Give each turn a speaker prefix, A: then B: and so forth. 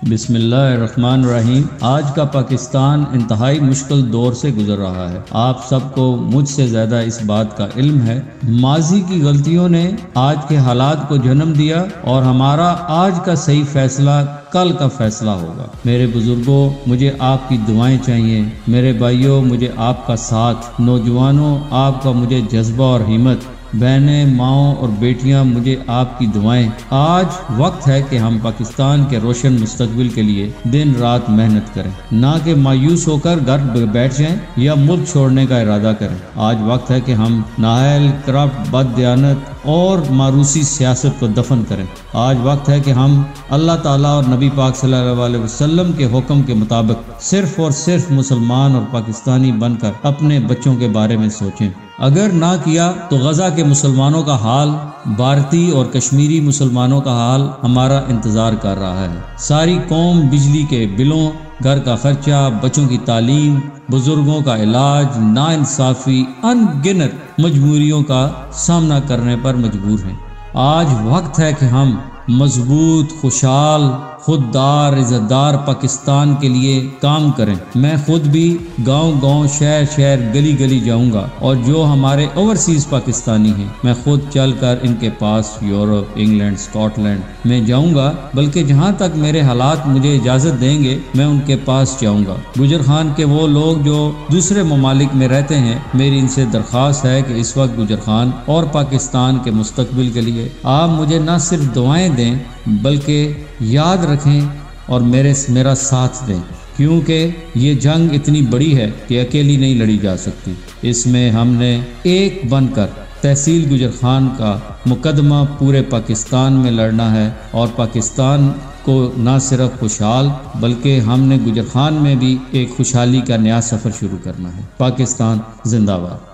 A: بسم اللہ الرحمن الرحیم۔ آج کا پاکستان انتہائی مشکل دور سے گزر رہا ہے۔ آپ سب کو مجھ سے زیادہ اس بات کا علم ہے۔ ماضی کی غلطیوں نے آج کے حالات کو جنم دیا اور ہمارا آج کا صحیح فیصلہ کل کا فیصلہ ہوگا۔ میرے بزرگوں، مجھے آپ کی دعائیں چاہیے۔ میرے بھائیوں، مجھے آپ کا ساتھ۔ نوجوانوں، آپ کا مجھے جذبہ اور ہمت۔ بہنیں، ماؤں اور بیٹیاں، مجھے آپ کی دعائیں۔ آج وقت ہے کہ ہم پاکستان کے روشن مستقبل کے لیے دن رات محنت کریں، نہ کہ مایوس ہو کر گھر بیٹھ جائیں یا ملک چھوڑنے کا ارادہ کریں۔ آج وقت ہے کہ ہم نااہل، کرپٹ، بد دیانت اور ماروثی سیاست کو دفن کریں۔ آج وقت ہے کہ ہم اللہ تعالیٰ اور نبی پاک صلی اللہ علیہ وسلم کے حکم کے مطابق صرف اور صرف مسلمان اور پاکستانی بن کر اپنے بچوں کے بارے میں سوچیں۔ اگر نہ کیا تو غزہ کے مسلمانوں کا حال، بھارتی اور کشمیری مسلمانوں کا حال ہمارا انتظار کر رہا ہے۔ ساری قوم بجلی کے بلوں، گھر کا خرچہ، بچوں کی تعلیم، بزرگوں کا علاج، ناانصافی، ان گنت مجبوریوں کا سامنا کرنے پر مجبور ہیں۔ آج وقت ہے کہ ہم مضبوط، خوشحال، خوددار، عزت دار پاکستان کے لیے کام کریں۔ میں خود بھی گاؤں گاؤں، شہر شہر، گلی گلی جاؤں گا، اور جو ہمارے اوورسیز پاکستانی ہیں میں خود چل کر ان کے پاس یورپ، انگلینڈ، اسکاٹ لینڈ میں جاؤں گا، بلکہ جہاں تک میرے حالات مجھے اجازت دیں گے میں ان کے پاس جاؤں گا۔ گجر خان کے وہ لوگ جو دوسرے ممالک میں رہتے ہیں، میری ان سے درخواست ہے کہ اس وقت گجر خان اور پاکستان کے مستقبل کے لیے آپ مجھے نہ صرف دعائیں دیں بلکہ یاد رکھیں اور میرا ساتھ دیں، کیونکہ یہ جنگ اتنی بڑی ہے کہ اکیلی نہیں لڑی جا سکتی۔ اس میں ہم نے ایک بن کر تحصیل گجر خان کا مقدمہ پورے پاکستان میں لڑنا ہے، اور پاکستان کو نہ صرف خوشحال بلکہ ہم نے گجر خان میں بھی ایک خوشحالی کا نیا سفر شروع کرنا ہے۔ پاکستان زندہ باد۔